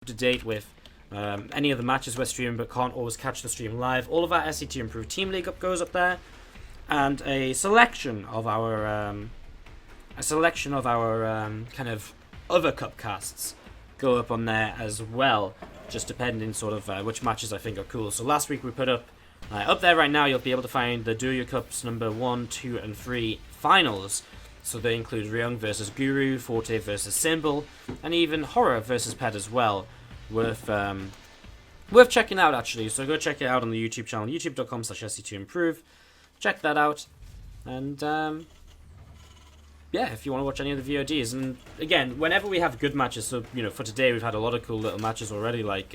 to date with any of the matches we're streaming but can't always catch the stream live, all of our SCT Improved Team League up goes up there, and a selection of our kind of other cup casts go up on there as well, just depending sort of which matches I think are cool. So last week we put up there right now, you'll be able to find the Douyu Cups number 1, 2, and 3 finals. So they include Ryung versus Guru, Forte versus Symbol, and even Horror versus Pet as well. Worth checking out, actually. So go check it out on the YouTube channel, youtube.com/SC2Improve. Check that out. And yeah, if you want to watch any of the VODs. And again, whenever we have good matches, so for today we've had a lot of cool little matches already, like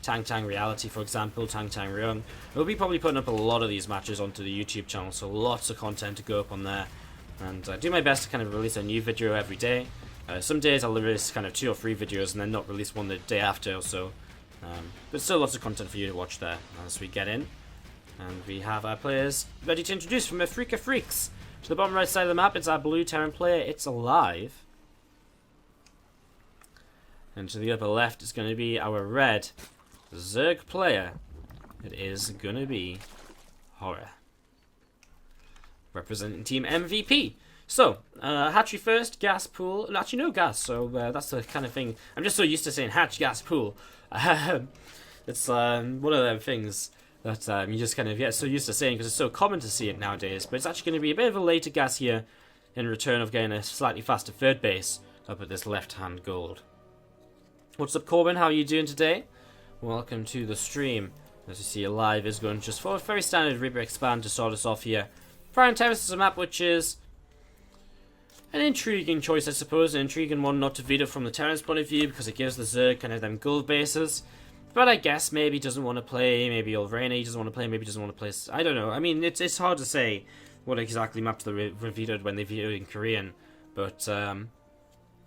Tang Tang Reality, for example, Tang Tang Ryung. We'll be probably putting up a lot of these matches onto the YouTube channel, so lots of content to go up on there. And do my best to kind of release a new video every day. Some days I'll release kind of 2 or 3 videos and then not release one the day after or so. But still lots of content for you to watch there as we get in. And we have our players ready to introduce from Afrika Freaks. To the bottom right side of the map, it's our blue Terran player, it's aLive. And to the upper left is going to be our red Zerg player. It is going to be Horror, representing Team MVP. So, hatchery first, gas pool. Actually, no gas, so that's the kind of thing. I'm just so used to saying hatch, gas, pool. It's one of them things that you just kind of get so used to saying because it's so common to see it nowadays. But it's actually going to be a bit of a later gas here in return of getting a slightly faster third base up at this left-hand gold. What's up, Corbin? How are you doing today? Welcome to the stream. As you see, aLive is going just for a very standard Reaper Expand to start us off here. Prime Terrace is a map which is an intriguing choice, I suppose. An intriguing one not to veto from the Terran's point of view because it gives the Zerg kind of them gold bases. But I guess maybe he doesn't want to play, maybe Ulvrena he doesn't want to play, maybe he doesn't want to play. I don't know. I mean, it's hard to say what exactly maps they vetoed when they vetoed in Korean. But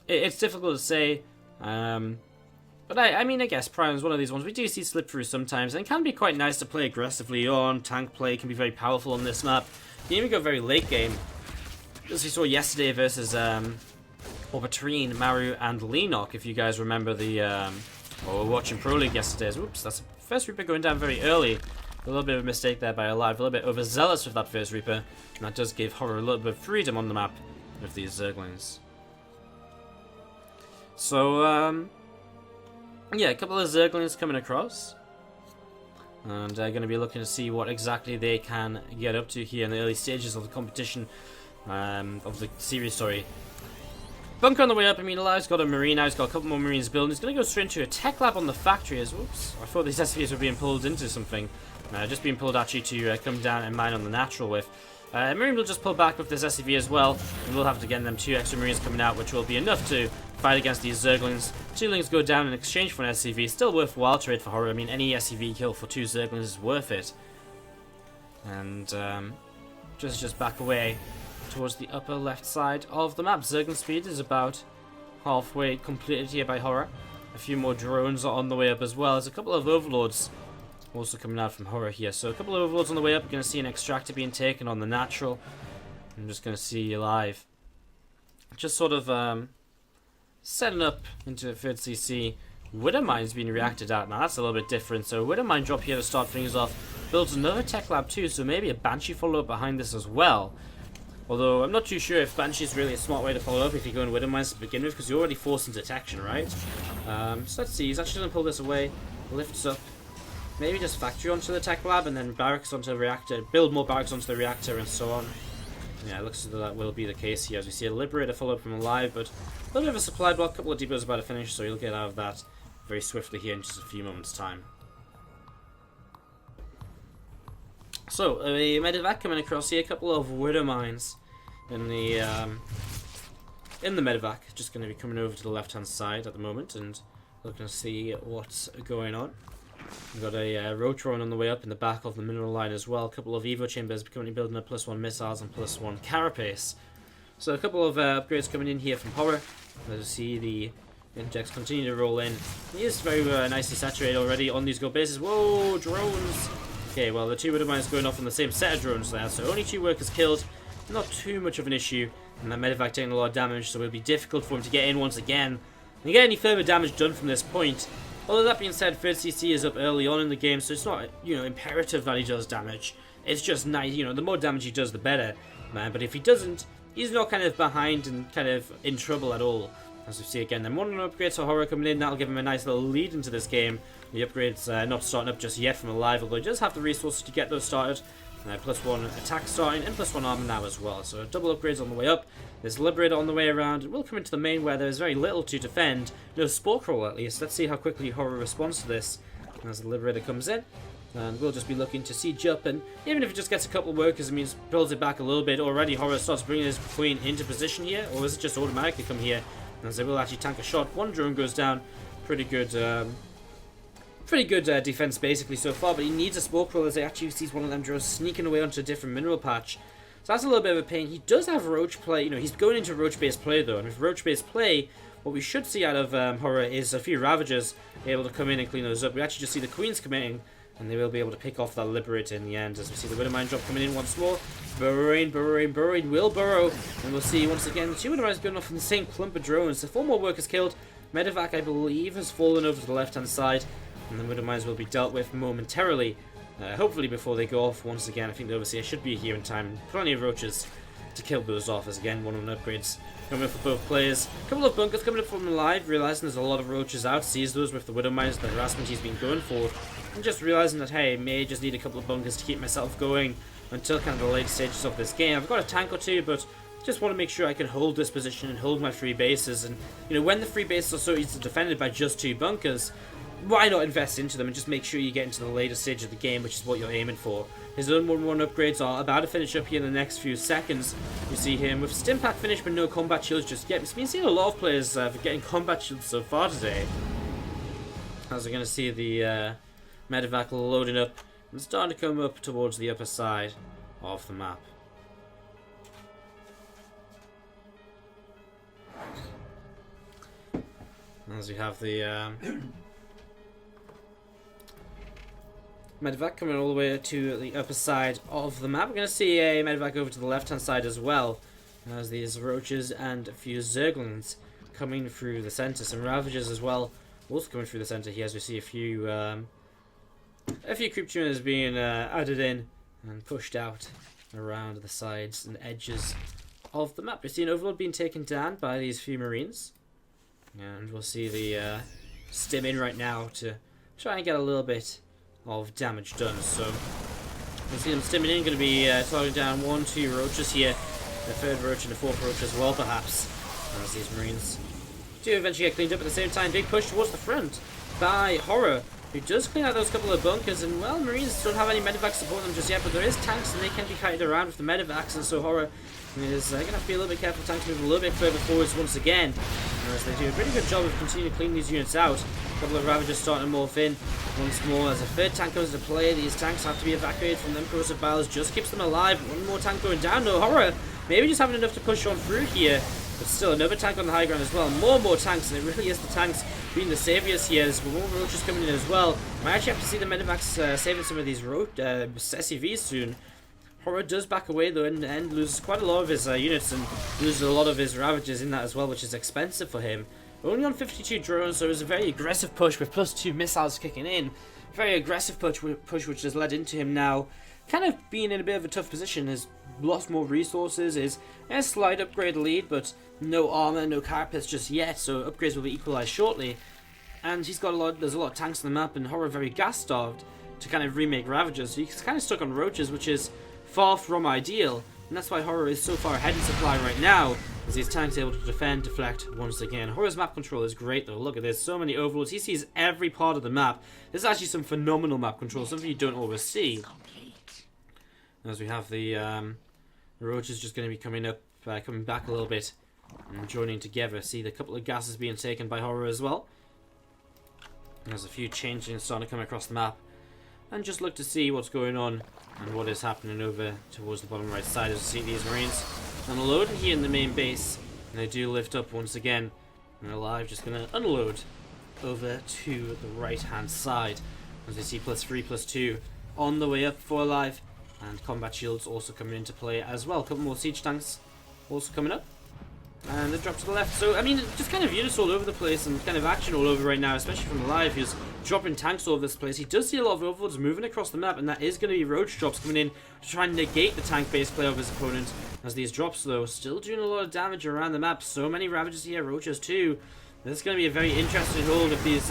it's difficult to say. But I mean, I guess Prime is one of these ones we do see slip through sometimes, and it can be quite nice to play aggressively on. Tank play can be very powerful on this map. You can even go very late game, as we saw yesterday versus, or between Maru and Lenok, if you guys remember the, or we're watching Pro League yesterday's. Whoops, that's the first Reaper going down very early. A little bit of a mistake there by aLive, a little bit overzealous with that first Reaper, and that does give Horror a little bit of freedom on the map with these Zerglings. So, yeah, a couple of Zerglings coming across. And they're going to be looking to see what exactly they can get up to here in the early stages of the competition, of the series, sorry. Bunker on the way up. I mean, aLive's got a Marine now, he's got a couple more Marines building. He's going to go straight into a tech lab on the factory as whoops. I thought these SCVs were being pulled into something. Just being pulled actually to come down and mine on the natural with. Marine will just pull back with this SCV as well, and we'll have to get them 2 extra Marines coming out, which will be enough to fight against these Zerglings. 2 Lings go down in exchange for an SCV. Still worthwhile trade for Horror. I mean, any SCV kill for 2 Zerglings is worth it. And just back away towards the upper left side of the map. Zergling speed is about halfway completed here by Horror. A few more drones are on the way up as well. There's a couple of Overlords also coming out from Horror here. So a couple of Overlords on the way up. We're going to see an Extractor being taken on the natural. I'm just going to see aLive just sort of setting up into a 3rd CC. Widowmine's being reacted at. Now that's a little bit different. So Widowmine drop here to start things off. Builds another tech lab too, so maybe a Banshee follow-up behind this as well. Although I'm not too sure if Banshee is really a smart way to follow up if you go in Widowmines to begin with, because you're already forcing detection, right? So let's see. He's actually going to pull this away. Lifts up. Maybe just factory onto the tech lab and then barracks onto the reactor. Build more barracks onto the reactor and so on. Yeah, it looks as though that will be the case here. As we see a Liberator follow-up from aLive, but a little bit of a supply block. A couple of depots about to finish, so he'll get out of that very swiftly here in just a few moments' time. So, a medevac coming across here. A couple of Widowmines in the medevac. Just going to be coming over to the left-hand side at the moment and looking to see what's going on. We've got a Rotron on the way up in the back of the mineral line as well. A couple of Evo chambers currently building up +1 missiles and +1 carapace. So a couple of upgrades coming in here from Horror. As you see, the injects continue to roll in. He is very nicely saturated already on these gold bases. Whoa, drones! Okay, well, the 2 Widowmines going off on the same set of drones there, so only 2 workers killed. Not too much of an issue. And that medevac taking a lot of damage, so it'll be difficult for him to get in once again. And get any further damage done from this point, Although that being said, 3rd CC is up early on in the game, so it's not, you know, imperative that he does damage. It's just nice, you know, the more damage he does, the better, man. But if he doesn't, he's not kind of behind and kind of in trouble at all. As we see again, then one upgrade to Horror coming in, that'll give him a nice little lead into this game. The upgrade's not starting up just yet from aLive, although he does have the resources to get those started. +1 attack starting and +1 armor now as well. So double upgrades on the way up. There's Liberator on the way around. It will come into the main where there's very little to defend. No Spore Crawl at least. Let's see how quickly Horror responds to this as the Liberator comes in. And we'll just be looking to siege up, and even if it just gets a couple of workers, it means builds it back a little bit. Already Horror starts bringing his Queen into position here, or is it just automatically come here? As they will actually tank a shot. One drone goes down. Pretty good defense basically so far, but he needs a Spore Crawl as he actually sees one of them drones sneaking away onto a different mineral patch. So that's a little bit of a pain. He does have Roach play, you know, he's going into Roach-based play though, and with Roach-based play, what we should see out of Horror is a few Ravagers able to come in and clean those up. We actually just see the Queens committing, and they will be able to pick off that Liberator in the end, as we see the Widowmine drop coming in once more. Burrowing will burrow, and we'll see once again the 2 Widowmines going off in the same clump of drones. So 4 more workers killed. Medevac, I believe, has fallen over to the left-hand side, and the Widowmines will be dealt with momentarily. Hopefully before they go off once again. I think the Overseer should be here in time. Plenty of Roaches to kill those off, as again, 1 upgrades coming up for both players. A couple of bunkers coming up from aLive, realizing there's a lot of Roaches out, sees those with the Widowmines, the harassment he's been going for, and just realizing that, hey, may just need a couple of bunkers to keep myself going until kind of the late stages of this game. I've got a tank or 2, but just want to make sure I can hold this position and hold my 3 bases. And, you know, when the 3 bases are so easily defended by just 2 bunkers, why not invest into them and just make sure you get into the later stage of the game, which is what you're aiming for. His own 1-1 upgrades are about to finish up here in the next few seconds. You see him with Stim Pack finish, but no combat shields just yet. We've been seeing a lot of players getting combat shields so far today. As we're going to see the Medevac loading up and starting to come up towards the upper side of the map. As we have the Medevac coming all the way to the upper side of the map. We're going to see a Medevac over to the left hand side as well, as these Roaches and a few Zerglings coming through the centre. Some Ravagers as well also coming through the centre here, as we see a few creep tuners being added in and pushed out around the sides and edges of the map. We see an Overlord being taken down by these few Marines, and we'll see the Stim in right now to try and get a little bit of damage done. So we'll see them stimming in, going to be targeting down 1, 2 Roaches here, the 3rd Roach and the 4th Roach as well perhaps, as these Marines do eventually get cleaned up. At the same time, big push towards the front by Horror, who does clean out those couple of bunkers, and well, Marines don't have any Medevacs supporting them just yet, but there is tanks and they can be kited around with the Medevacs, and so Horror is going to have to be a little bit careful. Tanks move a little bit further forwards once again, as they do a pretty good job of continuing to clean these units out. A couple of Ravagers starting to morph in once more as a 3rd tank comes into play. These tanks have to be evacuated from them. Corrosive Biles just keeps them alive. 1 more tank going down. No, Horror maybe just having enough to push on through here, but still another tank on the high ground as well. More tanks, and it really is the tanks being the saviours here. There's more Roaches coming in as well. Might actually have to see the Medevacs saving some of these SCVs soon. Horror does back away though, and loses quite a lot of his units, and loses a lot of his Ravagers in that as well, which is expensive for him. Only on 52 drones, so it was a very aggressive push with +2 missiles kicking in. Very aggressive push which has led into him now kind of being in a bit of a tough position. Has lost more resources, is a slight upgrade lead, but no armor, no carpets just yet, so upgrades will be equalized shortly. And he's got there's a lot of tanks on the map, and Horror very gas starved to kind of remake Ravagers, so he's kind of stuck on Roaches, which is far from ideal, and that's why Horror is so far ahead in supply right now, as these tanks are able to defend, deflect once again. Horror's map control is great though. Look at this, so many overlords. He sees every part of the map. There's actually some phenomenal map control, something you don't always see. As we have the Roaches just going to be coming back a little bit and joining together. See the couple of gases being taken by Horror as well. There's a few changes starting to come across the map, and just look to see what's going on and what is happening over towards the bottom right side. As you see these Marines unloading here in the main base, and they do lift up once again, and aLive just going to unload over to the right hand side, as we see +3, +2 on the way up for aLive, and combat shields also coming into play as well. A couple more siege tanks also coming up, And the drop to the left. So, I mean, just kind of units all over the place and kind of action all over right now, especially from aLive, who's dropping tanks all over this place. He does see a lot of overlords moving across the map, and that is going to be roach drops coming in to try and negate the tank-based play of his opponent. As these drops, though, still doing a lot of damage around the map. So many Ravagers here, roaches too. This is going to be a very interesting hold of these,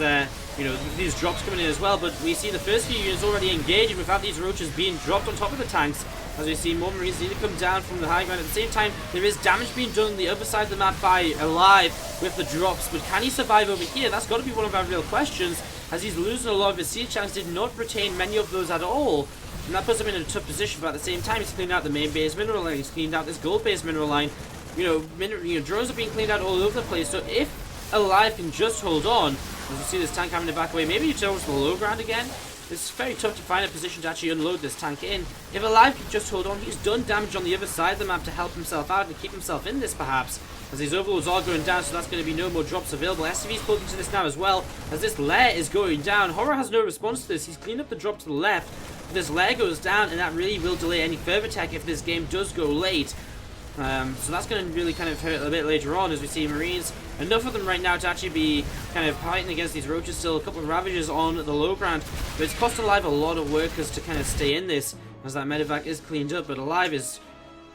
these drops coming in as well. But we see the first few units already engaging without these roaches being dropped on top of the tanks. As we see more Marines need to come down from the high ground. At the same time, there is damage being done on the other side of the map by aLive with the drops. But can he survive over here? That's got to be one of our real questions, as he's losing a lot of his siege tanks. Did not retain many of those at all. And that puts him in a tough position, but at the same time, he's cleaned out the main base mineral line. He's cleaned out this gold-based mineral line. Drones are being cleaned out all over the place. So if aLive can just hold on, as you see this tank having to back away, maybe towards the low ground again. It's very tough to find a position to actually unload this tank in. If aLive can just hold on, he's done damage on the other side of the map to help himself out and keep himself in this perhaps. As these overlords are going down, so that's going to be no more drops available. SCV's pulled into this now as well, as this lair is going down. Horror has no response to this. He's cleaned up the drop to the left. This lair goes down, and that really will delay any further tech if this game does go late. So that's going to really kind of hurt a bit later on, as we see Marines, enough of them right now to actually be kind of fighting against these roaches still. A couple of Ravagers on the low ground, but it's cost aLive a lot of workers to kind of stay in this, as that medevac is cleaned up. But aLive is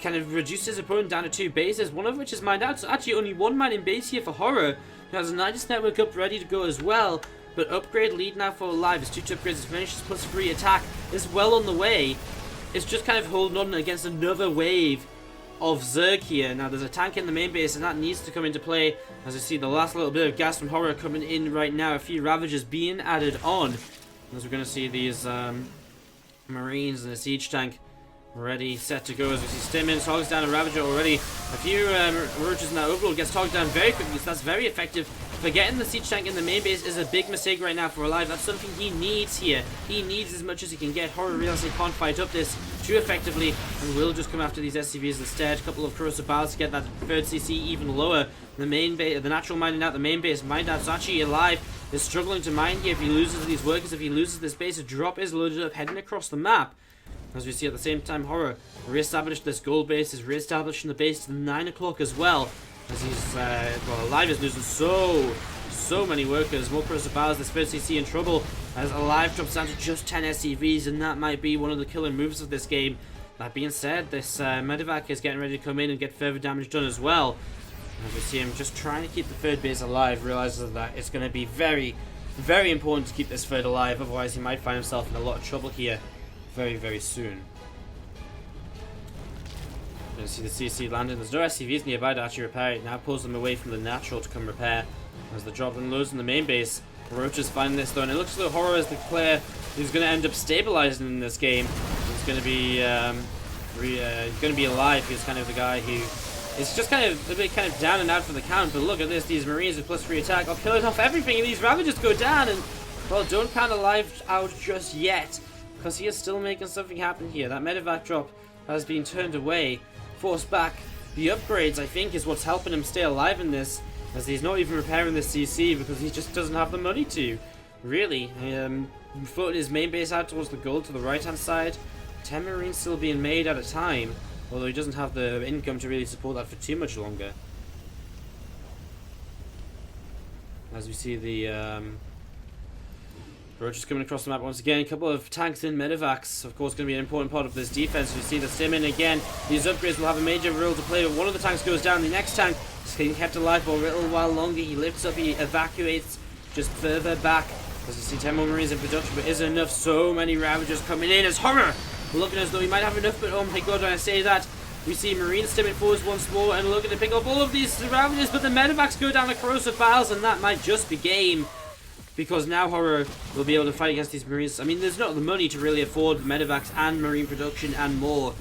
kind of reduced his opponent down to 2 bases, one of which is mined out. So actually only 1 man in base here for Horror, who has a Nidus network up ready to go as well. But upgrade lead now for aLive. His 2 upgrades is finished. His +3 attack is well on the way. It's just kind of holding on against another wave of Zerg here. Now there's a tank in the main base, and that needs to come into play, as we see the last little bit of gas from Horror coming in right now. A few Ravagers being added on, as we're going to see these Marines and a siege tank ready, set to go. As we see Stimmins hogs down a Ravager already. A few roaches in that overlord gets hogged down very quickly, so that's very effective. Forgetting the siege tank in the main base is a big mistake right now for aLive. That's something he needs here. He needs as much as he can get. Horror realizes he can't fight up this too effectively, and will just come after these SCVs instead. A couple of corrosive battles to get that third CC even lower. The main base, the natural mining out, the main base mined out. So actually aLive is struggling to mine here. If he loses these workers, if he loses this base, a drop is loaded up heading across the map. As we see at the same time, Horror re-established this gold base, is re-establishing the base to 9 o'clock as well. As he's, aLive is losing so many workers. More corrosive battles, this first CC in trouble, as aLive drops down to just 10 SCVs, and that might be one of the killer moves of this game. That being said, this medevac is getting ready to come in and get further damage done as well. As we see him just trying to keep the third base alive, realizes that it's going to be very, very important to keep this third alive, otherwise he might find himself in a lot of trouble here very, very soon. You see the CC landing. There's no SCVs nearby to actually repair it. Now pulls them away from the natural to come repair, as the drop unloads in the main base. Roaches find this though, and it looks like Horror is the player who's going to end up stabilizing in this game. He's going to be aLive. He's kind of the guy who is just kind of a bit kind of down and out for the count. But look at this, these Marines with +3 attack are killing off everything, and these Ravagers go down. And well, don't count aLive out just yet, because he is still making something happen here. That medevac drop has been turned away, forced back. The upgrades, I think, is what's helping him stay alive in this, as he's not even repairing this CC because he just doesn't have the money to. Really, floating his main base out towards the gold to the right hand side. 10 Marines still being made at a time, although he doesn't have the income to really support that for too much longer. As we see the roaches coming across the map once again. A couple of tanks in medevacs, of course, going to be an important part of this defense. You see the Stim again. These upgrades will have a major role to play, but one of the tanks goes down. The next tank is getting kept alive for a little while longer. He lifts up, he evacuates just further back. As you see 10 more Marines in production, but isn't enough. So many Ravagers coming in as Horror looking as though he might have enough, but oh my god, when I say that, we see Marines stimming forwards once more and looking to pick up all of these Ravagers, but the medevacs go down the corrosive battles, and that might just be game. Because now Horror will be able to fight against these Marines. I mean, there's not the money to really afford medevacs and Marine production and more.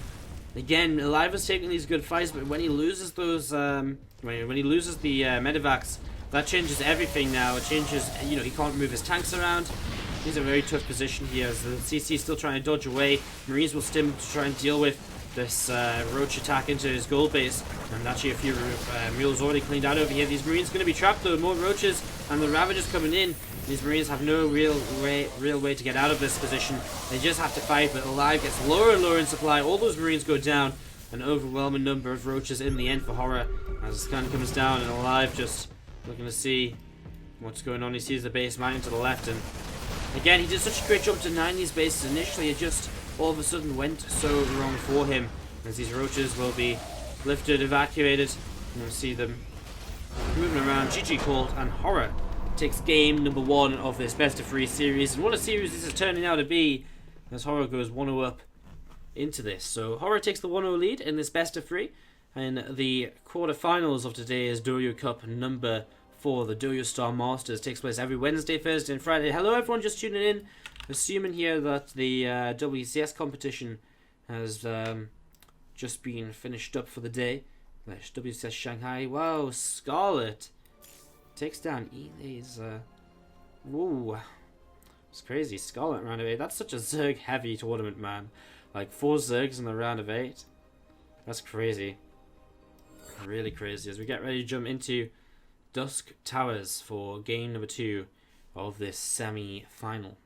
Again, aLive is taking these good fights, but when he loses those, when he loses the medevacs, that changes everything now. It changes, you know, he can't move his tanks around. He's in a very tough position here, as the CC is still trying to dodge away. Marines will stim to try and deal with this roach attack into his gold base, and actually a few mules already cleaned out over here. These Marines going to be trapped though. More roaches and the Ravagers coming in. These Marines have no real way to get out of this position. They just have to fight, but aLive gets lower and lower in supply. All those Marines go down. an overwhelming number of roaches in the end for Horror. As the scan comes down and aLive just looking to see what's going on. He sees the base mounting to the left, and again, he did such a great job denying these bases initially. It just all of a sudden went so wrong for him, as these roaches will be lifted, evacuated, and we'll see them moving around. GG called, and Horror takes game number 1 of this best of 3 series. And what a series this is turning out to be, as Horror goes 1-0 up into this. So Horror takes the 1-0 lead in this best of 3. And the quarterfinals of today's Douyu Cup number 4, the Douyu Star Masters, takes place every Wednesday, Thursday, and Friday. Hello, everyone, just tuning in. Assuming here that the WCS competition has just been finished up for the day. WCS Shanghai. Wow, Scarlet takes down Eli's. Whoa, it's crazy. Scarlet round of 8. That's such a Zerg heavy tournament, man. Like 4 Zergs in the round of 8. That's crazy. Really crazy. As we get ready to jump into Dusk Towers for game number 2 of this semi-final.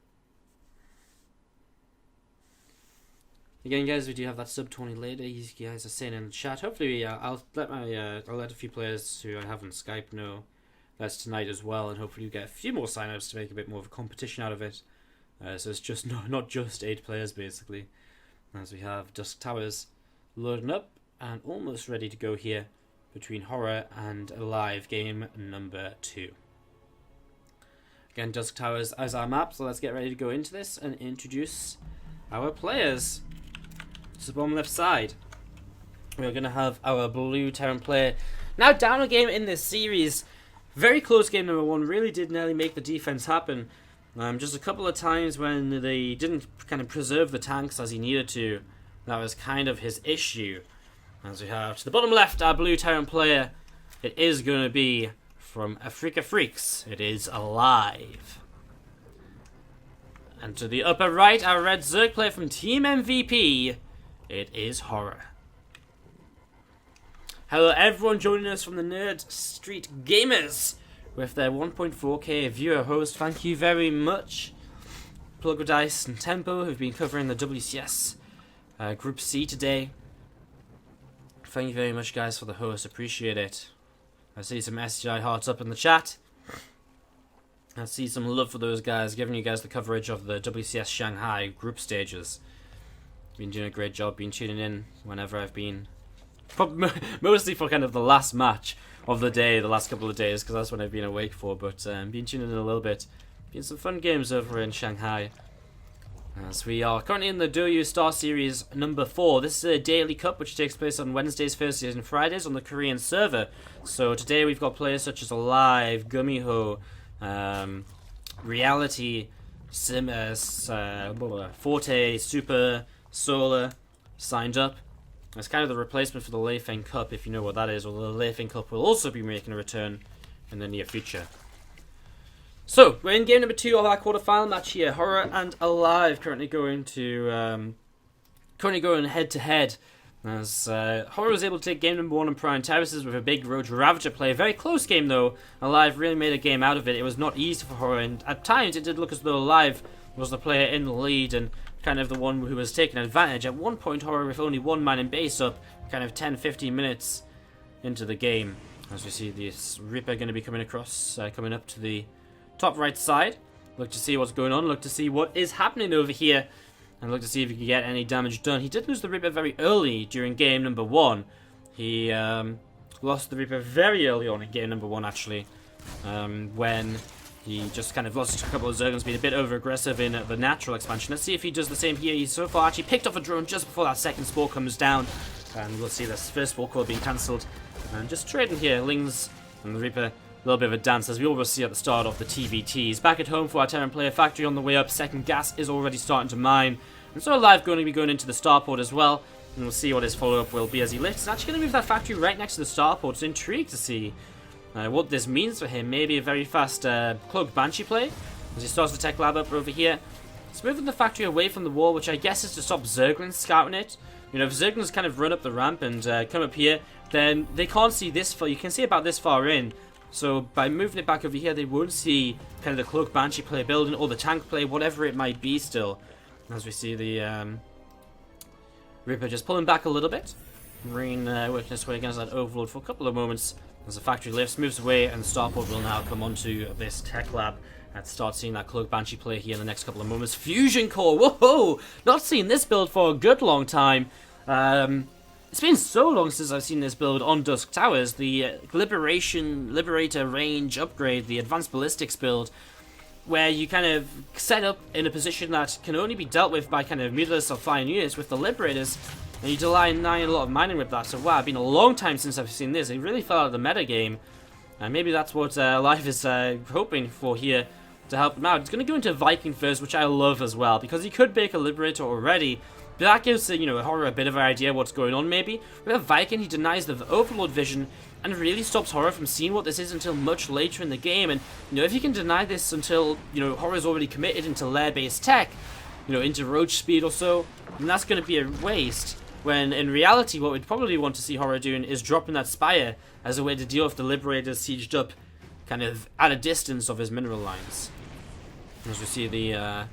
Again, guys, we do have that sub 20 later. You guys are saying in the chat. Hopefully, I'll let a few players who I have on Skype know that's tonight as well, and hopefully you get a few more signups to make a bit more of a competition out of it. So it's just not just 8 players basically. As we have Dusk Towers loading up and almost ready to go here between Horror and aLive game number 2. Again, Dusk Towers as our map, so let's get ready to go into this and introduce our players. To the bottom left side, we're going to have our blue Terran player. Now down a game in this series. Very close game number 1. Really did nearly make the defense happen. Just a couple of times when they didn't kind of preserve the tanks as he needed to. That was kind of his issue. As we have to the bottom left, our blue Terran player. It is going to be from Africa Freaks. It is aLive. And to the upper right, our red Zerg player from Team MVP. It is Horror. Hello everyone joining us from the Nerd Street Gamers with their 1.4k viewer host. Thank you very much. Plug Dice and Tempo who've been covering the WCS Group C today. Thank you very much, guys, for the host. Appreciate it. I see some SGI hearts up in the chat. I see some love for those guys, giving you guys the coverage of the WCS Shanghai group stages. Been doing a great job, been tuning in whenever I've been. Mostly for kind of the last match of the day, the last couple of days, because that's when I've been awake for. But been tuning in a little bit. Been some fun games over in Shanghai. As we are currently in the Douyu Star Series number 4. This is a daily cup which takes place on Wednesdays, Thursdays and Fridays on the Korean server. So today we've got players such as aLive, Gumiho, Reality, Forte, Super, Solar signed up. It's kind of the replacement for the Leifeng Cup, if you know what that is, although the Leifeng Cup will also be making a return in the near future. So, we're in game number 2 of our quarterfinal match here. Horror and aLive currently going head to head. As Horror was able to take game number 1 on Prime Terraces with a big Roach Ravager play. Very close game though. aLive really made a game out of it. It was not easy for Horror, and at times it did look as though aLive was the player in the lead and kind of the one who was taking advantage. At one point, Horror with only 1 man in base up, kind of 10-15 minutes into the game. As we see this Reaper going to be coming across, coming up to the top right side. Look to see what's going on, look to see what is happening over here, and look to see if he can get any damage done. He did lose the Reaper very early during game number 1. He lost the Reaper very early on in game number 1, actually, when he just kind of lost a couple of Zerglings, being a bit over-aggressive in the natural expansion. Let's see if he does the same here. He's so far actually picked off a drone just before that second spore comes down, and we'll see this first spore core being cancelled. And just trading here, Lings and the Reaper. A little bit of a dance, as we always see at the start of the TVTs. Back at home for our Terran player, factory on the way up. Second gas is already starting to mine. And so aLive going to be going into the starport as well. And we'll see what his follow-up will be as he lifts. He's actually going to move that factory right next to the starport. So intrigued to see what this means for him. Maybe a very fast Cloaked Banshee play as he starts the tech lab up over here. He's moving the factory away from the wall, which I guess is to stop Zerglings scouting it. You know, if Zerglings kind of run up the ramp and come up here, then they can't see this far. You can see about this far in. So by moving it back over here, they won't see kind of the Cloak Banshee play building or the tank play, whatever it might be still. As we see the Reaper just pulling back a little bit. Marine working his way against that Overlord for a couple of moments as the factory lifts, moves away, and the starport will now come onto this tech lab and start seeing that Cloak Banshee play here in the next couple of moments. Fusion Core, whoa! Not seen this build for a good long time. It's been so long since I've seen this build on Dusk Towers. The Liberator range upgrade, the Advanced Ballistics build, where you kind of set up in a position that can only be dealt with by kind of mutalisks or flying units with the Liberators, and you deny a lot of mining with that. So wow, it's been a long time since I've seen this. It really fell out of the meta game, and maybe that's what aLive is hoping for here to help him out. It's going to go into Viking first, which I love as well, because he could make a Liberator already, but that gives Horror a bit of an idea what's going on maybe. With a Viking, he denies the Overlord vision, and really stops Horror from seeing what this is until much later in the game. And if you can deny this until Horror's already committed into lair-based tech, into roach speed or so, then that's going to be a waste. When in reality, what we'd probably want to see Horror doing is dropping that Spire as a way to deal with the Liberators sieged up, kind of at a distance of his mineral lines. As we see the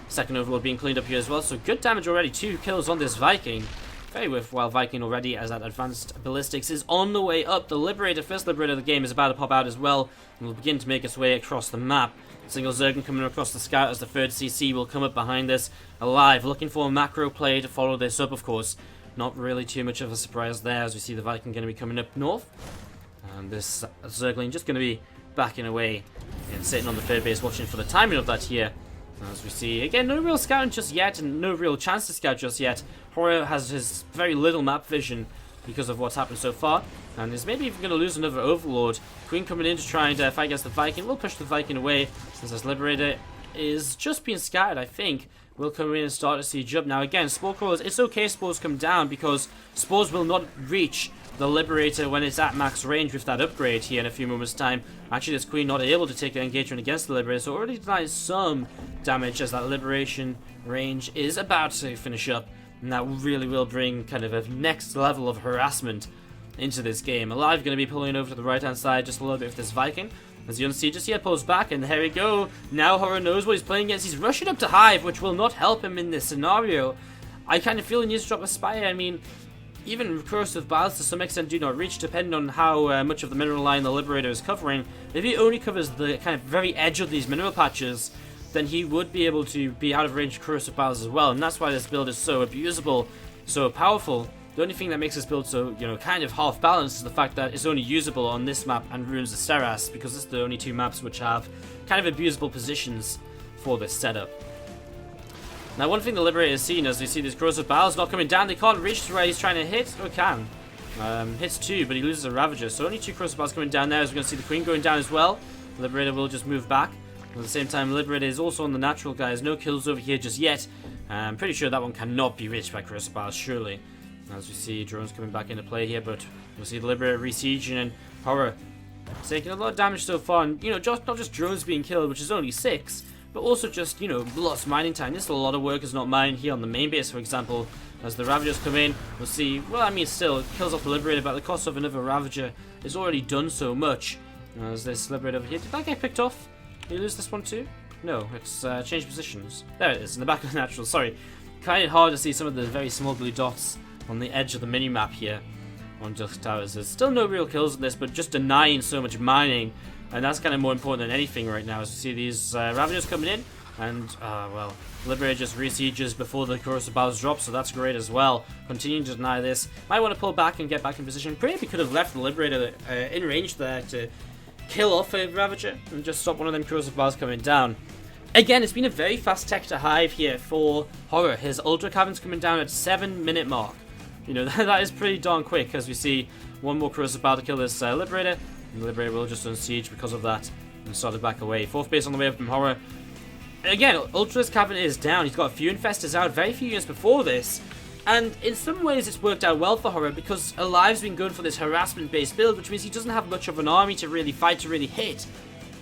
second Overlord being cleaned up here as well, so good damage already. 2 kills on this Viking. Very worthwhile Viking already, as that Advanced Ballistics is on the way up. The Liberator, first Liberator of the game, is about to pop out as well, and will begin to make its way across the map. Single Zerg coming across the scout as the third CC will come up behind this. aLive, looking for a macro play to follow this up, of course. Not really too much of a surprise there, as we see the Viking going to be coming up north. And this Zergling just going to be backing away and sitting on the third base, watching for the timing of that here. As we see, again, no real scouting just yet, and no real chance to scout just yet. Horror has his very little map vision because of what's happened so far, and is maybe even going to lose another Overlord. Queen coming in to try and fight against the Viking. We'll push the Viking away, since this Liberator is just being scattered, I think. We'll come in and start to siege up. Now again, Spore Crawlers, it's okay Spores come down, because Spores will not reach the Liberator when it's at max range with that upgrade here in a few moments time. Actually, this Queen not able to take the engagement against the Liberator, so already denies some damage as that Liberation range is about to finish up, and that really will bring kind of a next level of harassment into this game. aLive going to be pulling over to the right hand side just a little bit with this Viking. As the Unsieges here pulls back, and here we go. Now Horror knows what he's playing against. He's rushing up to Hive, which will not help him in this scenario. I kind of feel he needs to drop a Spire. I mean, even Corrosive Battles to some extent do not reach, depending on how much of the mineral line the Liberator is covering. If he only covers the kind of very edge of these mineral patches, then he would be able to be out of range of Corrosive Battles as well, and that's why this build is so abusable, so powerful. The only thing that makes this build so, kind of half-balanced is the fact that it's only usable on this map and Ruins of Seras, because it's the only 2 maps which have kind of abusable positions for this setup. Now, one thing the Liberator has seen, as we see these Corrosive Battles not coming down, they can't reach to where he's trying to hit. Oh, can. Hits 2, but he loses a Ravager, so only 2 Corrosive Battles coming down there, as we're going to see the Queen going down as well. The Liberator will just move back. At the same time, Liberator is also on the natural, guys. No kills over here just yet. I'm pretty sure that one cannot be reached by Corrosive Battles, surely. As we see drones coming back into play here, but we'll see the Liberator re-sieging, and Horror taking a lot of damage so far. And, not just drones being killed, which is only 6, but also just, lost mining time. There's a lot of workers not mining here on the main base, for example. As the Ravagers come in, we'll see, well, I mean, still, it kills off the Liberator, but the cost of another Ravager is already done so much. As this Liberator over here, did that get picked off? Did you lose this one too? No, it's changed positions. There it is, in the back of the natural, sorry. Kind of hard to see some of the very small blue dots on the edge of the mini-map here on Dusk Towers. There's still no real kills in this, but just denying so much mining, and that's kind of more important than anything right now. As we see these Ravagers coming in, and, well, Liberator just re-sieges before the Corrosive Battles drop, so that's great as well. Continuing to deny this. Might want to pull back and get back in position. Probably could have left the Liberator in range there to kill off a Ravager and just stop one of them Corrosive Battles coming down. Again, it's been a very fast tech to Hive here for Horror. His Ultra Cavern's coming down at 7-minute mark. That is pretty darn quick, as we see one more Corrosive Battle to kill this Liberator, and the Liberator will just unsiege because of that and start to back away. 4th base on the way up from Horror. Again, Ultra's Cavern is down. He's got a few Infestors out, very few units before this, and in some ways it's worked out well for Horror, because aLive's been good for this harassment-based build, which means he doesn't have much of an army to really fight, to really hit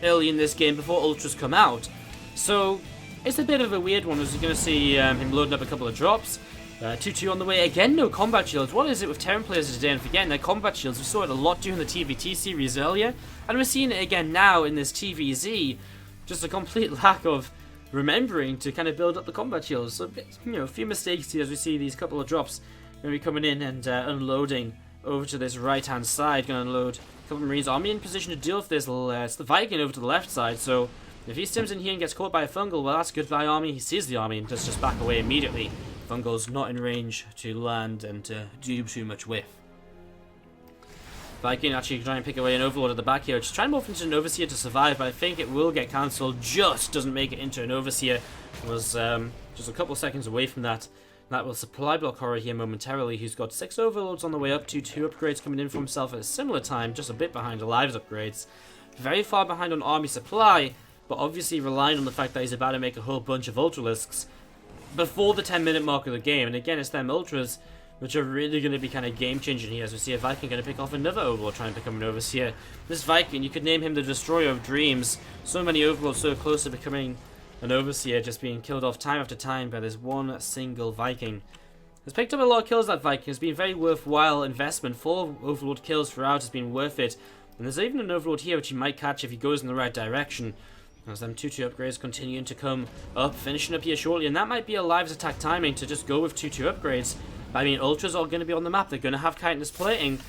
early in this game before Ultras come out. So it's a bit of a weird one, as you're going to see him loading up a couple of drops. 2-2 on the way. Again, no combat shields. What is it with Terran players today and forgetting their combat shields? We saw it a lot during the TVT series earlier, and we're seeing it again now in this TVZ. Just a complete lack of remembering to kind of build up the combat shields. So, a few mistakes here as we see these couple of drops going to be coming in and unloading over to this right-hand side. Going to unload a couple of Marines. Army in position to deal with this. It's the Viking over to the left side, so if he stims in here and gets caught by a Fungal, well, that's goodbye army. He sees the army and does just back away immediately. Fungal's not in range to land and to do too much with. Viking actually trying to pick away an Overlord at the back here, which is trying to morph into an Overseer to survive, but I think it will get cancelled. Just doesn't make it into an Overseer. It was just a couple of seconds away from that. That will supply block Horror here momentarily, who's got 6 Overlords on the way up to 2 upgrades coming in for himself at a similar time, just a bit behind aLive's upgrades. Very far behind on army supply, but obviously relying on the fact that he's about to make a whole bunch of Ultralisks before the 10-minute mark of the game. And again, it's them Ultras which are really going to be kind of game-changing here, as we see a Viking going to pick off another Overlord trying to become an Overseer. This Viking, you could name him the Destroyer of Dreams. So many Overlords so close to becoming an Overseer, just being killed off time after time by this one single Viking. Has picked up a lot of kills, that Viking. It's been a very worthwhile investment. 4 Overlord kills throughout has been worth it. And there's even an Overlord here which he might catch if he goes in the right direction. As them 2-2 upgrades continuing to come up, finishing up here shortly. And that might be aLive's attack timing to just go with 2-2 upgrades. But I mean, Ultras are going to be on the map. They're going to have chitinous plating.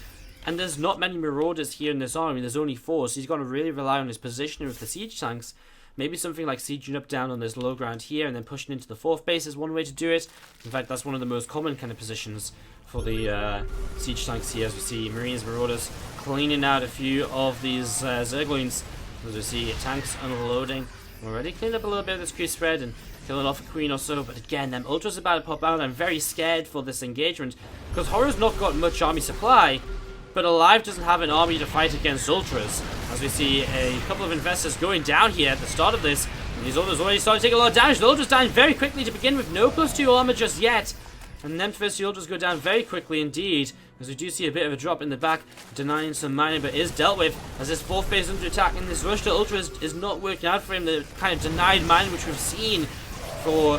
And there's not many Marauders here in this army. There's only 4. So he's got to really rely on his positioning with the siege tanks. Maybe something like sieging up down on this low ground here and then pushing into the 4th base is one way to do it. In fact, that's one of the most common kind of positions for the siege tanks here, as we see Marines, Marauders cleaning out a few of these Zerglings. As we see tanks unloading. Already cleaned up a little bit of this crew spread and killing off a queen or so, but again, them Ultras are about to pop out. I'm very scared for this engagement because Horror's not got much army supply, but aLive doesn't have an army to fight against Ultras. As we see a couple of investors going down here at the start of this, and these Ultras already starting to take a lot of damage. The Ultras dying very quickly to begin with, no +2 armor just yet, and then first the Ultras go down very quickly indeed. As we do see a bit of a drop in the back, denying some mining, but is dealt with as this 4th base under attack, and this rush to Ultra is not working out for him. The kind of denied mining which we've seen for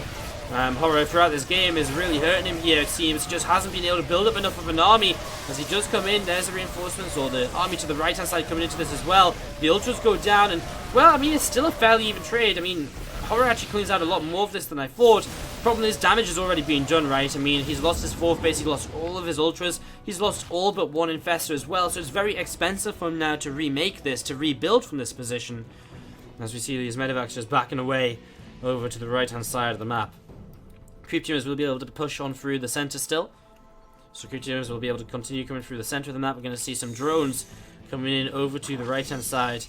Horror throughout this game is really hurting him here, it seems. Just hasn't been able to build up enough of an army. As he does come in, there's the reinforcements, or the army to the right hand side coming into this as well. The Ultras go down, and well, I mean, it's still a fairly even trade. I mean, Horror actually cleans out a lot more of this than I thought. Problem is, damage has already been done, right? I mean, he's lost his 4th base, he lost all of his Ultras, he's lost all but 1 Infestor as well, so it's very expensive for him now to remake this, to rebuild from this position. As we see these medevacs just backing away over to the right-hand side of the map. Creep Tumors will be able to push on through the center still. So Creep Tumors will be able to continue coming through the center of the map. We're going to see some drones coming in over to the right-hand side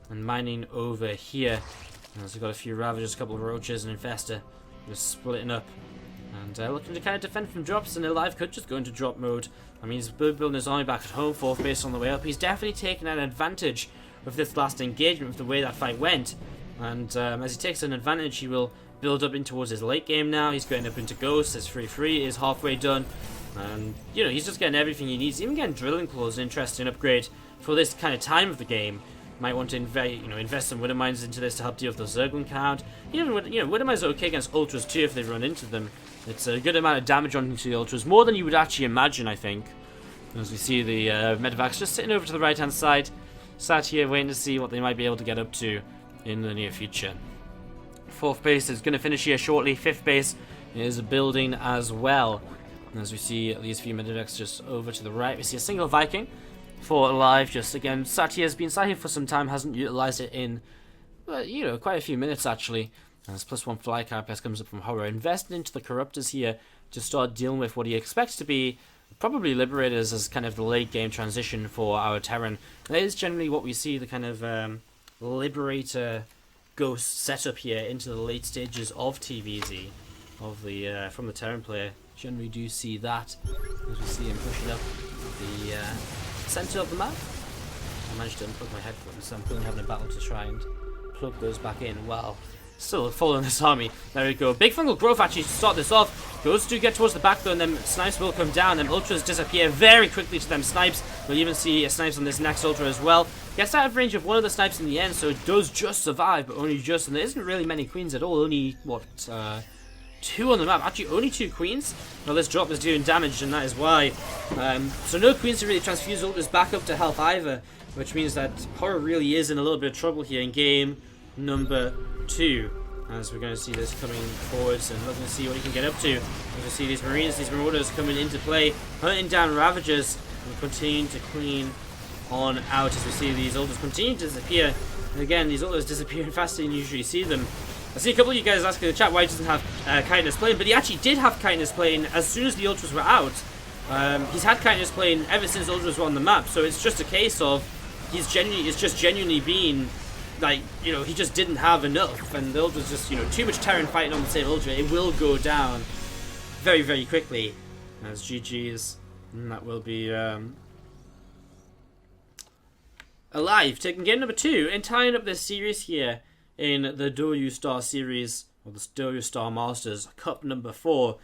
and mining over here. As we've got a few Ravagers, a couple of Roaches, and Infestor just splitting up and looking to kind of defend from drops, and aLive could just go into drop mode. I mean, he's building his army back at home, 4th base on the way up. He's definitely taken an advantage of this last engagement with the way that fight went, and as he takes an advantage, he will build up in towards his late game now. He's getting up into Ghost, his 3-3 is halfway done, and you know, he's just getting everything he needs. Even getting Drilling Claws, an interesting upgrade for this kind of time of the game. Might want to invest some Widow Mines into this to help deal with the Zergling count. Even Widow Mines are okay against Ultras too if they run into them. It's a good amount of damage onto the Ultras, more than you would actually imagine, I think. As we see the medevacs just sitting over to the right hand side, sat here waiting to see what they might be able to get up to in the near future. 4th base is going to finish here shortly. 5th base is building as well. As we see these few medevacs just over to the right, we see a single Viking for aLive. Just again, Sati has been sat here for some time, hasn't utilized it in, quite a few minutes actually. As +1 fly carapace comes up from Horror, invested into the Corruptors here to start dealing with what he expects to be probably Liberators as kind of the late game transition for our Terran. That is generally what we see, the kind of Liberator Ghost setup here into the late stages of TVZ of the from the Terran player. Generally do see that as we see him pushing up the center of the map. I managed to unplug my headphones, so I'm currently having a battle to try and plug those back in. Wow. Still following this army. There we go. Big Fungal Growth actually to start this off. Goes to get towards the back though, and then Snipes will come down. Them Ultras disappear very quickly to them Snipes. We'll even see Snipes on this next Ultra as well. Gets out of range of one of the Snipes in the end, so it does just survive, but only just. And there isn't really many Queens at all. Only, what, 2 on the map. Actually, only 2 Queens. Well, this drop is doing damage, and that is why. So no Queens to really transfuse Ultras back up to health either, which means that Horror really is in a little bit of trouble here in game number 2. as we're going to see this coming forwards and looking to see what he can get up to. As we see these Marines, these Marauders coming into play, hunting down Ravagers and continuing to clean on out as we see these Ultras continue to disappear. And again, these Ultras disappearing faster than you usually see them. I see a couple of you guys asking in the chat why he doesn't have Kindness playing, but he actually did have Kindness playing as soon as the Ultras were out. He's had Kindness playing ever since Ultras were on the map, so it's just a case of it's just genuinely been like, you know, he just didn't have enough, and the Ultra's just, you know, too much Terran fighting on the same Ultra. It will go down very, very quickly as GG's, and that will be aLive taking game number 2 and tying up this series here in the Douyu Star series, or the Douyu Star Masters Cup number 4.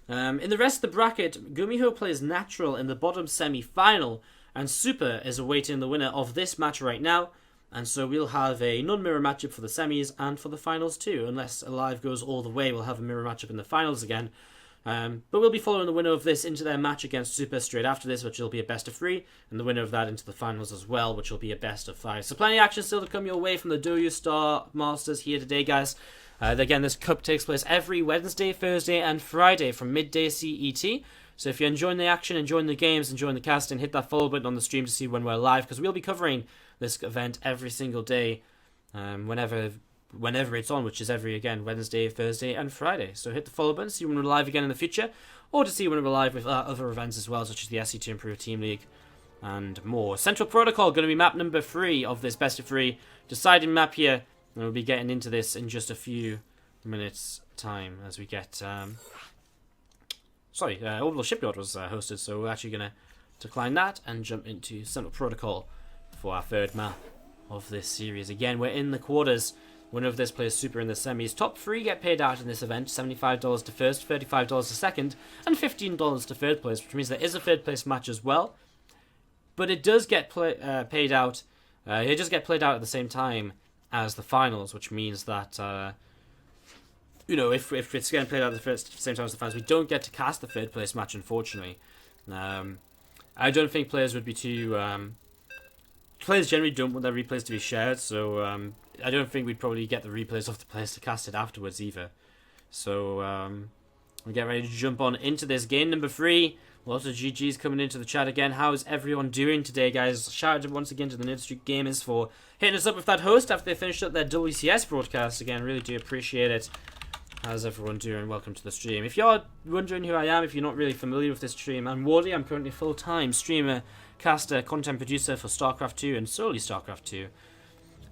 In the rest of the bracket, Gumiho plays Natural in the bottom semi-final, and Super is awaiting the winner of this match right now. And so we'll have a non-mirror matchup for the semis and for the finals too. Unless aLive goes all the way, we'll have a mirror matchup in the finals again. But we'll be following the winner of this into their match against Super straight after this, which will be a best of 3. And the winner of that into the finals as well, which will be a best of 5. So plenty of action still to come your way from the Douyu Star Masters here today, guys. Again, this cup takes place every Wednesday, Thursday and Friday from midday CET. So if you're enjoying the action, enjoying the games, enjoying the casting, hit that follow button on the stream to see when we're live, because we'll be covering this event every single day, whenever it's on, which is every, again, Wednesday, Thursday and Friday. So hit the follow button to see when we're live again in the future, or to see when we're live with other events as well, such as the SC2 Improved Team League and more. Central Protocol going to be map number 3 of this best of 3 deciding map here, and we'll be getting into this in just a few minutes time as we get Orbital Shipyard was hosted, so we're actually going to decline that and jump into Central Protocol for our 3rd map of this series. Again, we're in the quarters. Winner of this plays Super in the semis. Top 3 get paid out in this event, $75 to first, $35 to second, and $15 to third place, which means there is a 3rd place match as well. But it does get paid out. It does get played out at the same time as the finals, which means that you know, if it's getting played out at the same time as the finals, we don't get to cast the 3rd place match, unfortunately. I don't think players would be too... players generally don't want their replays to be shared, so I don't think we'd probably get the replays of the players to cast it afterwards either. So we get ready to jump on into this game number 3. Lots of GGs coming into the chat again. How is everyone doing today, guys? Shout out once again to the Nerd Street Gamers for hitting us up with that host after they finished up their WCS broadcast. Again, really do appreciate it. How's everyone doing? Welcome to the stream. If you're wondering who I am, if you're not really familiar with this stream, I'm Wardy. I'm currently a full-time streamer, caster, content producer for StarCraft 2 and solely StarCraft 2.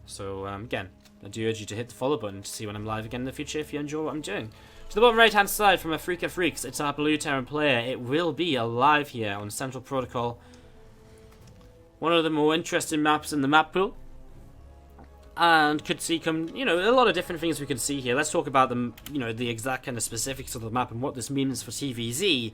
So, again, I do urge you to hit the follow button to see when I'm live again in the future if you enjoy what I'm doing. To the bottom right-hand side from Afrika Freaks, it's our blue Terran player. It will be aLive here on Central Protocol. One of the more interesting maps in the map pool. And could see a lot of different things we can see here. Let's talk about them, the exact kind of specifics of the map and what this means for TVZ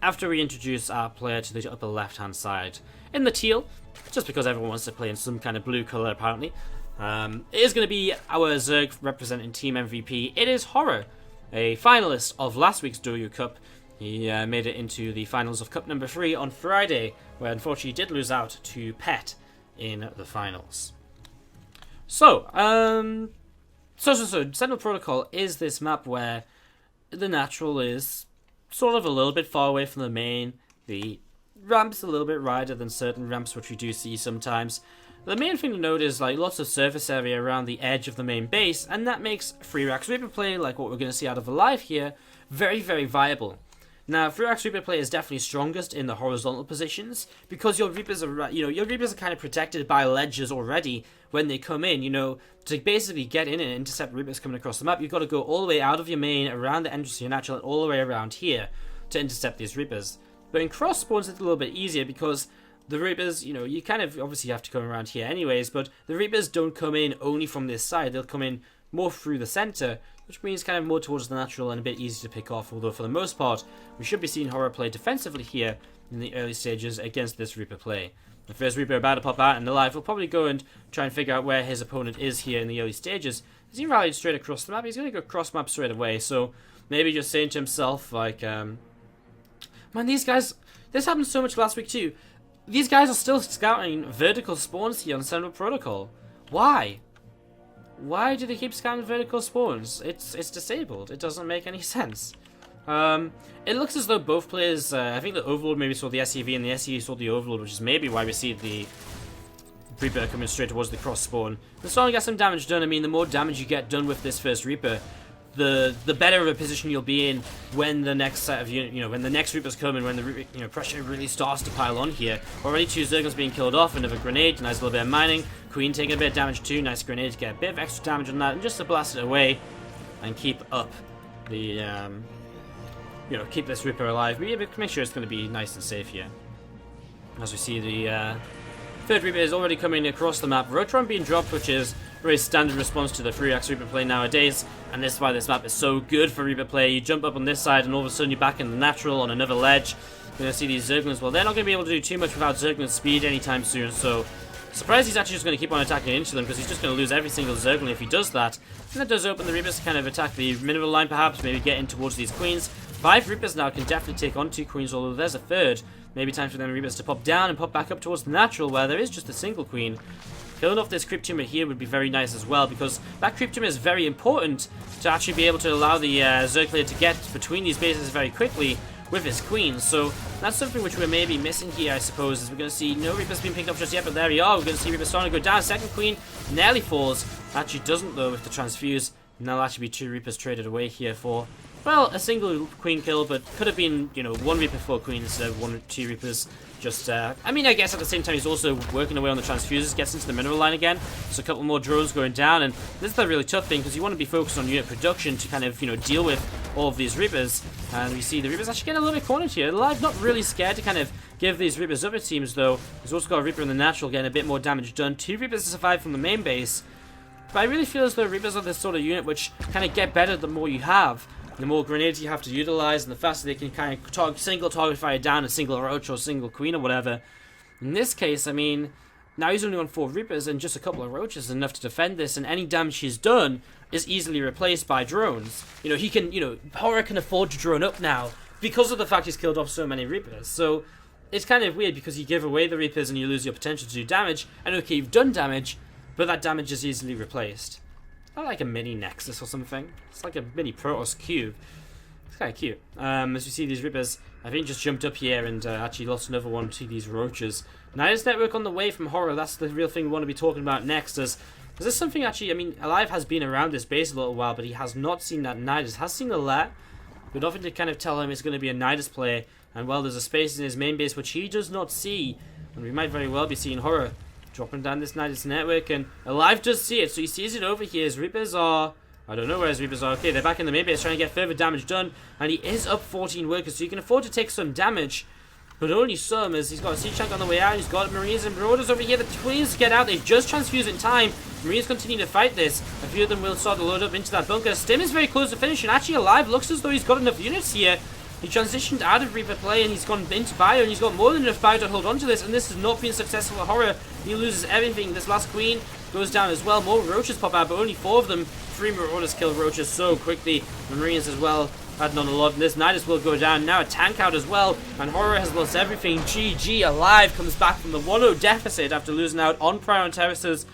after we introduce our player to the upper left-hand side. In the teal, just because everyone wants to play in some kind of blue colour apparently, it is going to be our Zerg representing Team MVP. It is Horror, a finalist of last week's Douyu Cup. He made it into the finals of Cup number 3 on Friday, where unfortunately he did lose out to Pet in the finals. So, Sentinel Protocol is this map where the natural is sort of a little bit far away from the main. The ramp's a little bit wider than certain ramps, which we do see sometimes. The main thing to note is lots of surface area around the edge of the main base, and that makes free rack sweeper play, like what we're going to see out of aLive here, very, very viable. Now, free rack sweeper play is definitely strongest in the horizontal positions because your Reapers are, kind of protected by ledges already when they come in. To basically get in and intercept Reapers coming across the map, you've got to go all the way out of your main, around the entrance to your natural, and all the way around here to intercept these Reapers. But in cross spawns, it's a little bit easier because the Reapers, you kind of obviously have to come around here anyways, but the Reapers don't come in only from this side. They'll come in more through the center, which means kind of more towards the natural and a bit easier to pick off, although for the most part, we should be seeing Horror play defensively here in the early stages against this Reaper play. The first Reaper about to pop out in aLive will probably go and try and figure out where his opponent is here in the early stages. As he rallied straight across the map, he's going to go cross map straight away, so maybe just saying to himself, man, these guys, this happened so much last week too, these guys are still scouting vertical spawns here on Central Protocol. Why? Why do they keep scamming vertical spawns? It's disabled. It doesn't make any sense. It looks as though both players, I think the Overlord maybe saw the SCV and the SCV saw the Overlord, which is maybe why we see the Reaper coming straight towards the cross spawn. They're starting to get some damage done. I mean, the more damage you get done with this first Reaper, the better of a position you'll be in when the next set of when the next Reapers come and when the pressure really starts to pile on here. Already 2 Zerglings being killed off, another grenade, nice little bit of mining. Queen taking a bit of damage too, nice grenade to get a bit of extra damage on that, and just to blast it away and keep up the keep this Reaper alive. Make sure it's going to be nice and safe here. As we see the third Reaper is already coming across the map. Rotron being dropped, which is a very standard response to the 3x Reaper play nowadays, and this is why this map is so good for Reaper play. You jump up on this side and all of a sudden you're back in the natural on another ledge. You're going to see these Zerglings. Well, they're not going to be able to do too much without Zergling speed anytime soon, so surprised he's actually just going to keep on attacking into them, because he's just going to lose every single Zergling if he does that. And that does open the Reapers to kind of attack the mineral line perhaps, maybe get in towards these Queens. 5 Reapers now can definitely take on 2 Queens, although there's a third. Maybe time for them Reapers to pop down and pop back up towards the natural, where there is just a single Queen. Killing off this Creep Tumor here would be very nice as well, because that Creep Tumor is very important to actually be able to allow the Zergling to get between these bases very quickly with his Queen. So that's something which we're maybe missing here, I suppose, is we're going to see no Reapers being picked up just yet, but there we are. We're going to see Reapers starting to go down. Second Queen nearly falls. Actually doesn't, though, with the transfuse. And that'll actually be 2 Reapers traded away here for, well, a single Queen kill, but could have been, 1 Reaper for a Queen instead of 1 or 2 Reapers. Just, I mean, I guess at the same time he's also working away on the transfuses, gets into the mineral line again, so a couple more drones going down, and this is the really tough thing, because you want to be focused on unit production to kind of, deal with all of these Reapers, and we see the Reapers actually getting a little bit cornered here. aLive not really scared to kind of give these Reapers up, it seems, though. He's also got a Reaper in the natural, getting a bit more damage done. 2 Reapers to survive from the main base, but I really feel as though Reapers are this sort of unit which kind of get better the more you have. The more grenades you have to utilize, and the faster they can kind of single target fire down a single Roach or single Queen or whatever. In this case, I mean, now he's only on 4 Reapers and just a couple of Roaches is enough to defend this, and any damage he's done is easily replaced by drones. He can, Horror can afford to drone up now because of the fact he's killed off so many Reapers. So it's kind of weird because you give away the Reapers and you lose your potential to do damage, and okay, you've done damage, but that damage is easily replaced. I like a mini Nexus or something. It's like a mini Protoss cube. It's kind of cute. As you see these Reapers, I think just jumped up here and actually lost another one to these Roaches. Nidus network on the way from Horror. That's the real thing we want to be talking about next. Is this something actually, I mean, aLive has been around this base a little while, but he has not seen that Nidus. Has seen a lot, but nothing to kind of tell him it's going to be a Nidus play. And well, there's a space in his main base which he does not see. And we might very well be seeing Horror dropping down this Nidus network, and aLive does see it, so he sees it over here. His Reapers are, I don't know where his Reapers are. Okay, they're back in the main base trying to get further damage done, and he is up 14 workers, so you can afford to take some damage, but only some, as he's got a siege tank on the way out. He's got Marines and Marauders over here. The Twins get out, they just transfuse in time. Marines continue to fight this. A few of them will start to load up into that bunker. Stim is very close to finish, and actually aLive looks as though he's got enough units here. He transitioned out of Reaper play and he's gone into Bio, and he's got more than enough Bio to hold on to this, and this has not been successful for Horror. He loses everything. This last Queen goes down as well. More Roaches pop out, but only 4 of them. 3 Marauders kill Roaches so quickly. The Marines as well adding on a lot, and this Nidus will go down. Now a tank out as well, and Horror has lost everything. GG, aLive comes back from the 1-0 deficit after losing out on Prior and Terraces